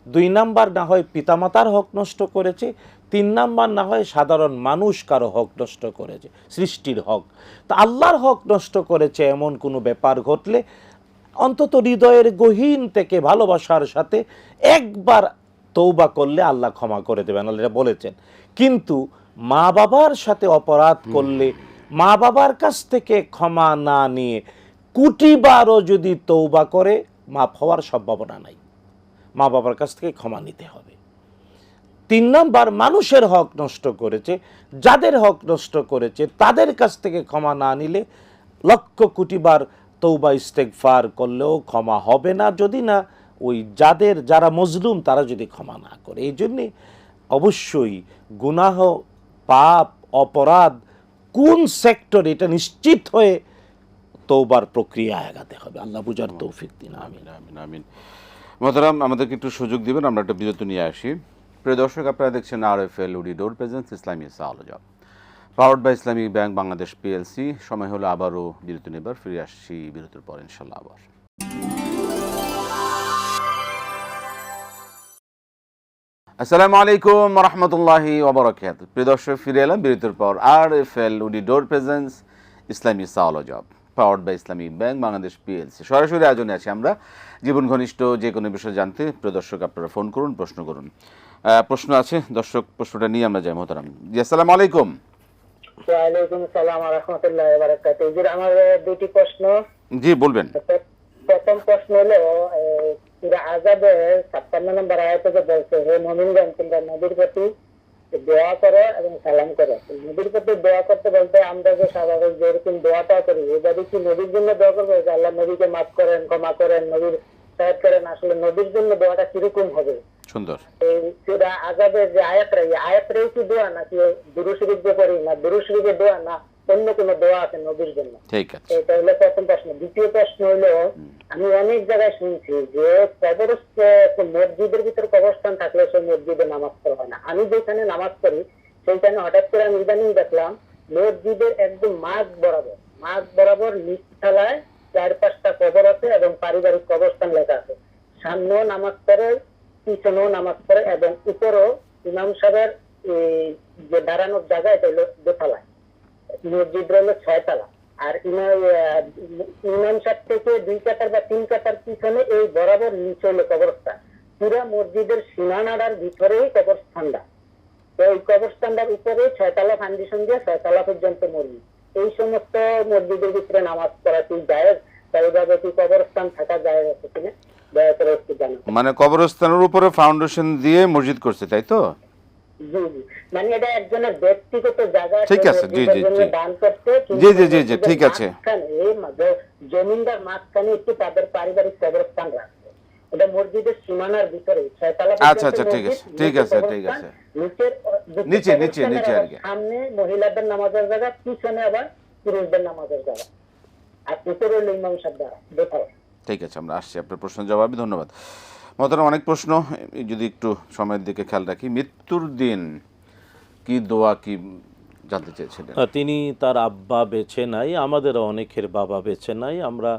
2 নাম্বার না হয় পিতামাতার হক নষ্ট করেছে, 3 নাম্বার না হয় সাধারণ মানুষ কারো হক নষ্ট করেছে, সৃষ্টির হক। তা আল্লাহর হক নষ্ট করেছে এমন কোনো ব্যাপার ঘটলে অন্তত হৃদয়ের গহীন থেকে ভালোবাসার সাথে একবার তওবা করলে আল্লাহ ক্ষমা করে দেবেন, আল্লাহ এটা বলেছেন। কিন্তু মা বাবার সাথে অপরাধ করলে মা বাবার কাছ থেকে ক্ষমা না নিয়ে কোটিবারও যদি তওবা করে মাফ হওয়ার সম্ভাবনা নাই, মা বাবার কাছ থেকে ক্ষমা নিতে হবে। 3 নাম্বার মানুষের হক নষ্ট করেছে, যাদের হক নষ্ট করেছে তাদের কাছ থেকে ক্ষমা না নিলে লক্ষ কোটিবার তওবা ইস্তেগফার করলেও ক্ষমা হবে না, যদি না ওই যারা মজলুম তারা যদি ক্ষমা না করে। এই জন্যে অবশ্যই গুনাহ পাপ অপরাধ কোন সেক্টর এটা নিশ্চিত হয়ে তওবার প্রক্রিয়ায় আগাতে হবে। আল্লাহ বুঝার তৌফিক দিন, আমিন। আমিন আমিন। মোহতারাম, আমাদেরকে একটু সুযোগ দিবেন, আমরা একটা বিরতি নিয়ে আসি। প্রিয় দর্শক, আপনারা দেখছেন RFL উডিডোর প্রেজেন্স ইসলামী সাওয়ালজব, powered by Islamic bank Bangladesh PLC। সময় হলো আবারও বিরতি নেবার, ফিরে আসছি বিরতির পর ইনশাল্লাহ আবার। আসসালামু আলাইকুম রহমতুল্লাহি ওবরাকাত। প্রিয় দর্শক, ফিরে এলাম বিরতির পর। RFL উডি ডোর প্রেজেন্স ইসলামী সাওয়াল job powered by Islami bank Bangladesh PLC সরাসরি আয়োজনে আছি আমরা। জীবন ঘনিষ্ঠ যে কোনো বিষয় জানতে প্রিয় দর্শক আপনারা ফোন করুন, প্রশ্ন করুন। প্রশ্ন আছে দর্শক, প্রশ্নটা নিয়ে আমরা যাই মোহতারাম। জি আসসালামু আলাইকুম। ওয়ালাইকুম আসসালাম ওয়া রাহমাতুল্লাহি ওয়া বারাকাতুহু। হুজুর, আমার দুটি প্রশ্ন। জি বলবেন। প্রথম প্রশ্ন হলো, সূরা আযাবের ৫৬ নম্বর আয়াতে যে বলছে, হে মুমিনগণ, তোমরা নবীর প্রতি দোয়া করো এবং সালাম করো। নবীর প্রতি দোয়া করতে বলতে আমরা যে স্বাভাবিক যেরকম দোয়াটা করি, এভাবে কি নবীর জন্য দোয়া করবো যে আল্লাহ নবীকে মাফ করেন, ক্ষমা করেন, নবীর সাহায্য করেন? আসলে নবীর জন্য দোয়াটা কিরকম হবে? সুন্দর। এই সূরা আযাবের যে আয়াতটা, এই আয়াতটাই কি দোয়া, নাকি দুরূদ শরীফ যে পড়ি না দুরূদ শরীফের দোয়া, না অন্য কোনো দোয়া আছে নবীর জন্য? ঠিক আছে। এটা হলো প্রথম প্রশ্ন। দ্বিতীয় প্রশ্ন হলো, আমি অনেক জায়গায় শুনছি যে মসজিদের ভিতরে কবরস্থান থাকলে সেই মসজিদে নামাজ পড়া হয় না। আমি যেখানে নামাজ পড়ি সেইখানে হঠাৎ করে আমি ইদানিং দেখলাম মসজিদের একদম মাঝ বরাবর নিচ তলায় ৪-৫টা কবর আছে এবং পারিবারিক কবরস্থান লেখা আছে। সামনেও নামাজ পড়ে, পিছনেও নামাজ পড়ে এবং উপরেও ইমাম সাহেবের যে দাঁড়ানোর জায়গা, এটা হলো দোতলায়। মসজিদ রইল ৬ তলা। আর ইমাম সাহেব থেকে ২ কাতার বা ৩ কাতার পিছনে এই বরাবর নিচে হলো কবরস্থান। পুরা মসজিদের সীমানার ভিতরেই কবরস্থানটা। তো এই কবরস্থানটার উপরে ৬ তলা ফাউন্ডেশন দিয়ে ৬ তলা পর্যন্ত মসজিদ। এই সমস্ত মসজিদের ভিতরে নামাজ পড়া কি জায়েজ? এইভাবে কি কবরস্থান থাকা জায়েজ আছে কিনা দয়া করে একটু জানান। মানে কবরস্থানের উপরে ফাউন্ডেশন দিয়ে মসজিদ করছে, তাই তো? জি জি, মানে এটা একজনের ব্যক্তিগত জায়গা, ঠিক আছে। জি জি জি দান করতে। জি জি জি জি ঠিক আছে। জমিনদার মাঝখানে একটু তাদের পারিবারিক কবরস্থান রাখছে। এটা মসজিদের সীমানার ভিতরে ৬ তলা। আচ্ছা আচ্ছা, ঠিক আছে ঠিক আছে ঠিক আছে। নিচে নিচে নিচে আর কি। সামনে মহিলাদের নামাজের জায়গা, পিছনে আবার পুরুষদের নামাজের জায়গা, আর উপরে হলো ইমাম সাহেব দ্বারা দোতলা। ঠিক আছে, আমরা আসছি আপনার প্রশ্নের জবাবে। ধন্যবাদ মোহতারাম। অনেক প্রশ্ন, যদি একটু সময়ের দিকে খেয়াল রাখি। মৃত্যুর দিন কি দোয়া কি জানতে চেয়েছিলেন? তিনি তার আব্বা বেঁচে নাই, আমাদের অনেকের বাবা বেঁচে নাই। আমরা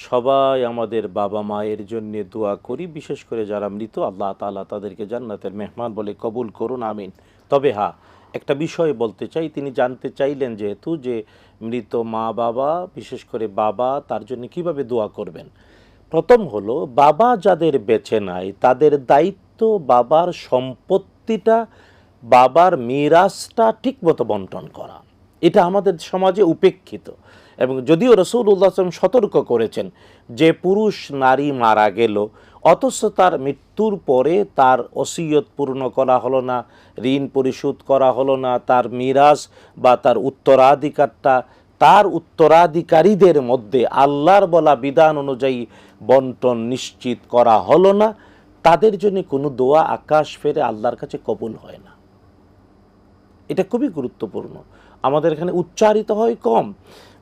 সবাই আমাদের বাবা মায়ের জন্য দোয়া করি, বিশেষ করে যারা মৃত, আল্লাহ তাআলা তাদেরকে জান্নাতের মেহমান বলে কবুল করুন, আমিন। তবে হ্যাঁ, একটা বিষয় বলতে চাই। তিনি জানতে চাইলেন যেহেতু যে মৃত মা বাবা, বিশেষ করে বাবা, তার জন্য কিভাবে দোয়া করবেন। প্রথম হলো, বাবা যাদের বেঁচে নাই তাদের দায়িত্ব বাবার সম্পত্তিটা, বাবার মিরাসটা ঠিকমতো বন্টন করা। এটা আমাদের সমাজে উপেক্ষিত। এবং যদিও রাসূলুল্লাহ সাল্লাল্লাহু আলাইহি ওয়াসাল্লাম সতর্ক করেছেন যে পুরুষ নারী মারা গেল অথচ তার মৃত্যুর পরে তার ওসিয়ত পূর্ণ করা হলো না, ঋণ পরিশোধ করা হলো না, তার মিরাস বা তার উত্তরাধিকারটা তার উত্তরাধিকারীদের মধ্যে আল্লাহর বলা বিধান অনুযায়ী বন্টন নিশ্চিত করা হলো না, তাদের জন্য কোনো দোয়া আকাশ ফেরে আল্লাহর কাছে কবুল হয় না। এটা খুবই গুরুত্বপূর্ণ। আমাদের এখানে উচ্চারিত হয় কম।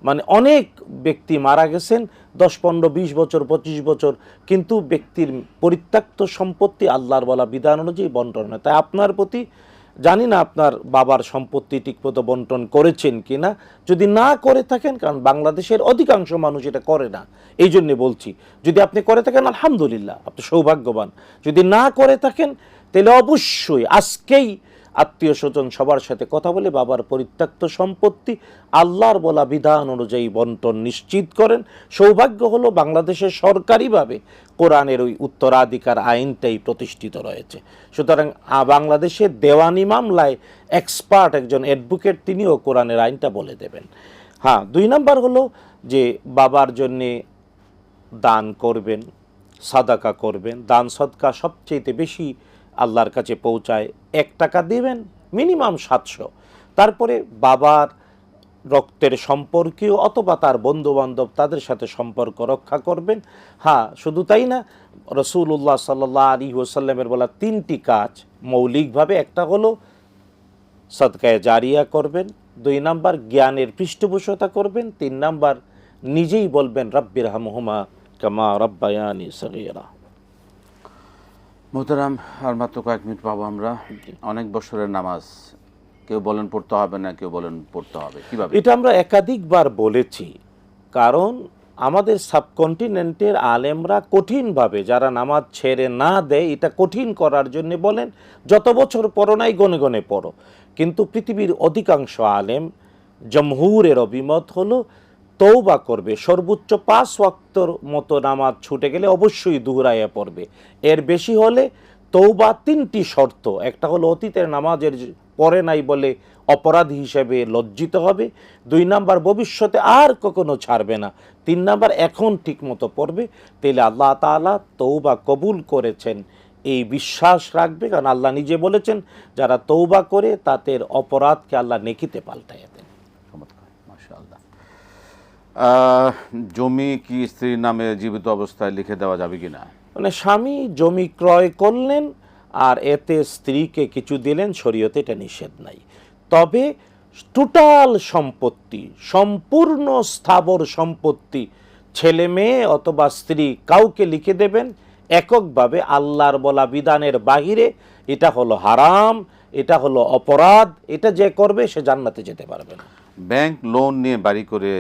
মানে অনেক ব্যক্তি মারা গেছেন 10, 15, 20 বছর, 25 বছর, কিন্তু ব্যক্তির পরিত্যক্ত সম্পত্তি আল্লাহর বলা বিধান অনুযায়ী বন্টন হয়। তাই আপনার প্রতি, জানি না আপনার বাবার সম্পত্তি ঠিকমতো বন্টন করেছেন কি না। যদি না করে থাকেন, কারণ বাংলাদেশের অধিকাংশ মানুষ এটা করে না, এই জন্যে বলছি, যদি আপনি করে থাকেন আলহামদুলিল্লাহ, আপনি সৌভাগ্যবান। যদি না করে থাকেন তাহলে অবশ্যই আজকেই আত্মীয় স্বজন সবার সাথে কথা বলে বাবার পরিত্যক্ত সম্পত্তি আল্লাহর বলা বিধান অনুযায়ী বন্টন নিশ্চিত করেন। সৌভাগ্য হলো বাংলাদেশে সরকারিভাবে কোরআনের ওই উত্তরাধিকার আইনটাই প্রতিষ্ঠিত রয়েছে। সুতরাং বাংলাদেশের দেওয়ানি মামলায় এক্সপার্ট একজন অ্যাডভোকেট, তিনিও কোরআনের আইনটা বলে দেবেন। হ্যাঁ, 2 নাম্বার হলো যে বাবার জন্যে দান করবেন, সাদাকা করবেন। দান সদকা সবচেয়ে বেশি আল্লাহর কাছে পৌঁছায়। 1 টাকা দিবেন, মিনিমাম 700। তারপরে বাবার রক্তের সম্পর্কীয় অথবা তার বন্ধুবান্ধব, তাদের সাথে সম্পর্ক রক্ষা করবেন। হ্যাঁ, শুধু তাই না, রাসূলুল্লাহ সাল্লাল্লাহু আলাইহি ওয়াসাল্লামের বলা 3টি কাজ মৌলিকভাবে, একটা হলো সদকায়ে জারিয়া করবেন, 2 নাম্বার জ্ঞানের পৃষ্ঠপোষকতা করবেন, 3 নাম্বার নিজেই বলবেন রাব্বিরহামহুমা কামা রাব্বায়ানি সগীরা। মোহতারাম, আর মাত্র কয়েক মিনিট পাবো আমরা। অনেক বছরের নামাজ, কেউ বলেন পড়তে হবে না, কেউ বলেন পড়তে হবে, কিভাবে? এটা আমরা একাধিকবার বলেছি। কারণ আমাদের সাবকন্টিনেন্টের আলেমরা কঠিনভাবে যারা নামাজ ছেড়ে না দেয় এটা কঠিন করার জন্য বলেন যত বছর পড়ো নাই গনে গনে পড়ো, কিন্তু পৃথিবীর অধিকাংশ আলেম জমহুরের অভিমত হলো তওবা করবে, সর্বোচ্চ 5 ওয়াক্তর মতো নামাজ ছুটে গেলে অবশ্যই দুহরাইয়া পড়বে, এর বেশি হলে তওবা 3টি শর্ত, একটা হলো অতীতের নামাজের পড়ে নাই বলে অপরাধী হিসেবে লজ্জিত হবে, 2 নাম্বার ভবিষ্যতে আর কখনো ছাড়বে না, 3 নাম্বার এখন ঠিক মতো পড়বে, তাহলে আল্লাহ তাআলা তওবা কবুল করেছেন এই বিশ্বাস রাখবে, কারণ আল্লাহ নিজে বলেছেন যারা তওবা করে তাদের অপরাধকে আল্লাহ নেকিতে পাল্টাইয়া দেন। চমৎকার, মাশাআল্লাহ। জমি কি স্ত্রীর নামে জীবিত অবস্থায় লিখে দেওয়া যাবে কিনা? মানে স্বামী জমি ক্রয় করলেন আর এতে স্ত্রীকে কিছু দিলেন, শরীয়তে এটা নিষেধ নাই, তবে টোটাল সম্পত্তি, সম্পূর্ণ স্থাবর সম্পত্তি ছেলে মেয়ে অথবা স্ত্রী কাউকে লিখে দেবেন এককভাবে আল্লাহর বলা বিধানের বাহিরে, এটা হলো হারাম, এটা হলো অপরাধ, এটা যে করবে সে জান্নাতে যেতে পারবে না। ব্যাংক লোন নিয়ে বাড়ি করে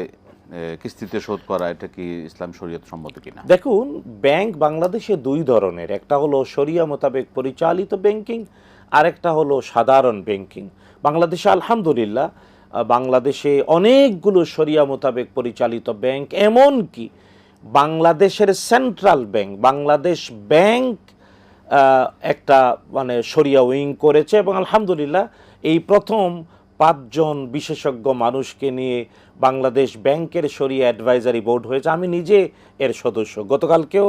কিস্তিতে শোধ করা, এটা কি ইসলাম শরীয়ত সম্মত কিনা? দেখুন, ব্যাংক বাংলাদেশে 2 ধরনের, একটা হলো শরিয়া মোতাবেক পরিচালিত ব্যাংকিং, আরেকটা হলো সাধারণ ব্যাংকিং। বাংলাদেশে আলহামদুলিল্লাহ বাংলাদেশে অনেকগুলো শরিয়া মোতাবেক পরিচালিত ব্যাংক, এমনকি বাংলাদেশের সেন্ট্রাল ব্যাংক বাংলাদেশ ব্যাংক একটা মানে শরিয়া উইং করেছে, এবং আলহামদুলিল্লাহ এই প্রথম 5 জন বিশেষজ্ঞ মানুষকে নিয়ে বাংলাদেশ ব্যাংকের শরিয়া অ্যাডভাইজারি বোর্ড হয়েছে, আমি নিজে এর সদস্য, গতকালকেও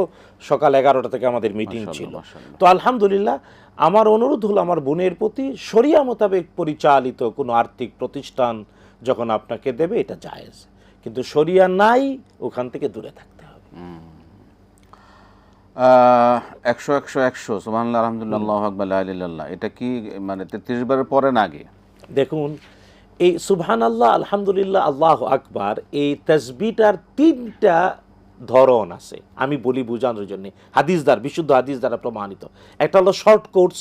সকাল 11টা থেকে আমাদের মিটিং ছিল। তো আলহামদুলিল্লাহ আমার অনুরোধ হলো আমার বোনের প্রতি, শরিয়া মোতাবেক পরিচালিত কোনো আর্থিক প্রতিষ্ঠান যখন আপনাকে দেবে এটা জায়েজ, কিন্তু শরিয়া নাই ওখান থেকে দূরে থাকতে হবে। 100 সুবহানাল্লাহ আলহামদুলিল্লাহ আল্লাহু আকবার লা ইলাহা ইল্লাল্লাহ, এটা কি মানে 33 বারের পরে না আগে? দেখুন, এই সুবহানাল্লাহ আলহামদুলিল্লাহ আল্লাহু আকবার এই তাসবিহটার 3টা ধরন আছে, আমি বলি বোঝানোর জন্য, হাদিস দ্বারা, বিশুদ্ধ হাদিস দ্বারা প্রমাণিত। একটা হলো শর্ট কোর্স,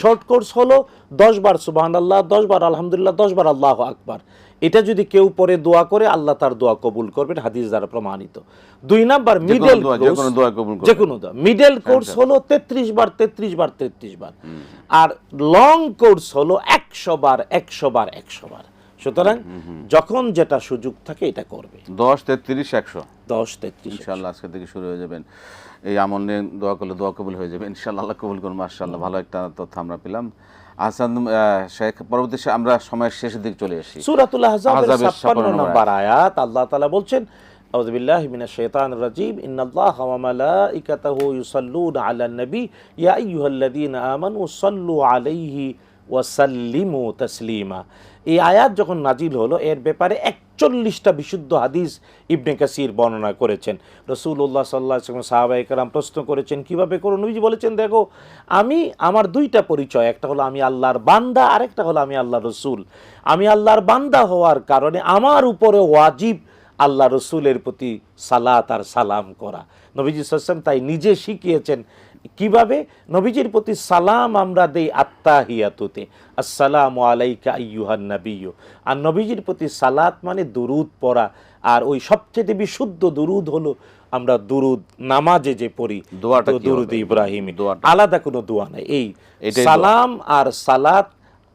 শর্ট কোর্স হলো 10 বার সুবহানাল্লাহ, 10 বার আলহামদুলিল্লাহ, 10 বার আল্লাহু আকবার, এটা যদি কেউ পরে দোয়া করে আল্লাহ তার দোয়া কবুল করবেন, হাদিস দ্বারা প্রমাণিত। 2 নাম্বার মিডল কোর্স, যে কোনো দোয়া, মিডল কোর্স হলো 33 বার 33 বার 33 বার, আর লং কোর্স হলো 100 বার 100 বার 100 বার। সুতরাং যখন যেটা সুযোগ থাকে এটা করবে। 10 33 100 10 33 ইনশাআল্লাহ আজকে থেকে শুরু হয়ে যাবেন, এই আমল নিয়ে দোয়া করলে দোয়া কবুল হয়ে যাবে ইনশাআল্লাহ, আল্লাহ কবুল করুন। মাশাআল্লাহ, ভালো একটা তথ্য আমরা পেলাম। আহসান শেখ, পরবর্তী আমরা সময়ের শেষের দিকে চলে এসেছি। সূরাতুল আহজাবের 56 নম্বর আয়াত, আল্লাহ তাআলা বলছেন, আউযু বিল্লাহি মিনাশ শাইতানির রাজীম, ইন্নাল্লাহা ওয়া মালাইকাতাহু ইউসাল্লুনা আলান নবী ইয়া আইয়ুহাল্লাযীনা আমানু সাল্লু আলাইহি ওয়া সাল্লিমু তাসলিমা। এই আয়াত যখন নাজিল হলো এর ব্যাপারে 41টা বিশুদ্ধ হাদিস ইবনে কাসির বর্ণনা করেছেন। রাসূলুল্লাহ সাল্লাল্লাহু আলাইহি ওয়াসাল্লাম সাহাবায়ে কেরাম প্রশ্ন করেছেন কিভাবে করো, নবীজি বলেছেন দেখো আমি আমার 2টা পরিচয়, একটা হলো আমি আল্লাহর বান্দা, আরেকটা হলো আমি আল্লাহর রাসূল। আমি আল্লাহর বান্দা হওয়ার কারণে আমার উপরে ওয়াজিব আল্লাহ রসুলের প্রতি সালাত আর সালাম করা। নবীজি সাল্লাল্লাহু আলাইহি ওয়াসাল্লাম তাই নিজে শিখিয়েছেন কিভাবে নবীজির প্রতি সালাম আমরা দেই আত্তাহিয়াতুতে, আসসালামু আলাইকা আইয়ুহান নাবিয়্যু। আর নবীজির প্রতি সালাত মানে দুরুদ পড়া, আর ওই সবচেয়ে বিশুদ্ধ দুরুদ হলো আমরা দুরুদ নামাজে যে পড়ি, দুরুদ ইব্রাহিমী, আলাদা কোনো দোয়া নাই। এই সালাম আর সালাত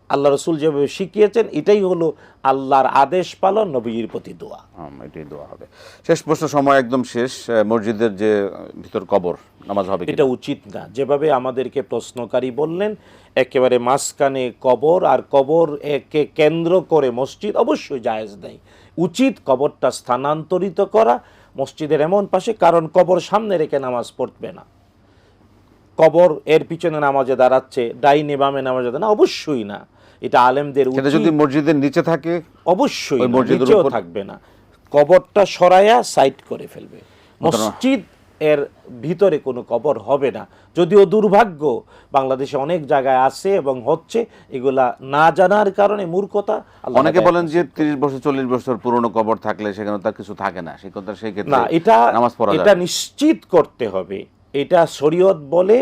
আল্লাহ রসুল যেভাবে শিখিয়েছেন এটাই হলো আল্লাহর আদেশ পালন, নবীজির প্রতি দোয়া। এটাই দোয়া হবে। শেষ প্রশ্ন, সময় একদম শেষ, মসজিদের যে ভিতর কবর নামাজ হবে এটা উচিত না, যেভাবে আমাদেরকে প্রশ্নকারী বললেন একেবারে মাঝখানে কবর, আর কবর একে কেন্দ্র করে মসজিদ অবশ্যই জায়েজ নেই। উচিত কবরটা স্থানান্তরিত করা মসজিদের এমন পাশে, কারণ কবর সামনে রেখে নামাজ পড়বে না, কবর এর পিছনে নামাজে দাঁড়াচ্ছে, ডাইনে বামে নামাজে দাঁড়ানো অবশ্যই না। এটা আলেমদের উচিত। যদি মসজিদের নিচে থাকে অবশ্যই নিচেও থাকবে না, কবরটা সরায়া সাইড করে ফেলবে। মসজিদ এর ভিতরে কোনো কবর হবে না, যদিও দুর্ভাগ্য বাংলাদেশে অনেক জায়গায় আছে এবং হচ্ছে, এগুলা না জানার কারণে মূর্খতা। অনেকে বলেন যে 30 বছর 40 বছর পুরনো কবর থাকলে সেখানে তার কিছু থাকে না, সেই কথা সেই ক্ষেত্রে না, এটা নিশ্চিত করতে হবে, এটা শরীয়ত বলে,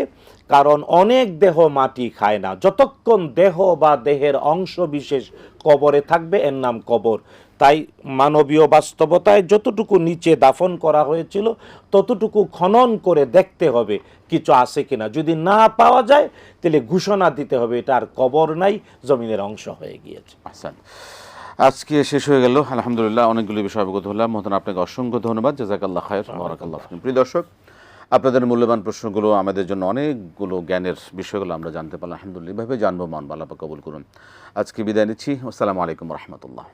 কারণ অনেক দেহ মাটি খায় না, যতক্ষণ দেহ বা দেহের অংশ বিশেষ কবরে থাকবে এর নাম কবর। তাই মানবীয় বাস্তবতায় যতটুকু নিচে দাফন করা হয়েছিল ততটুকু খনন করে দেখতে হবে কিছু আছে কিনা। যদি না পাওয়া যায় তাহলে ঘোষণা দিতে হবে এটা আর কবর নাই, জমিনের অংশ হয়ে গিয়েছে। আহসান। আজকে শেষ হয়ে গেল, আলহামদুলিল্লাহ অনেকগুলো বিষয় অবগত হলাম। মহতান আপনাকে অসংখ্য ধন্যবাদ, জাযাকাল্লাহ খায়র, বারাকাল্লাহ ফিকুম। প্রিয় দর্শক, আপনাদের মূল্যবান প্রশ্নগুলো আমাদের জন্য অনেকগুলো জ্ঞানের বিষয়গুলো আমরা জানতে পারলাম, আলহামদুলিল্লাহ। এভাবে জানবো, মান আল্লাহ পাক কবুল করুন। আজকে বিদায় নিচ্ছি। আসসালামু আলাইকুম রহমতুল্লাহ।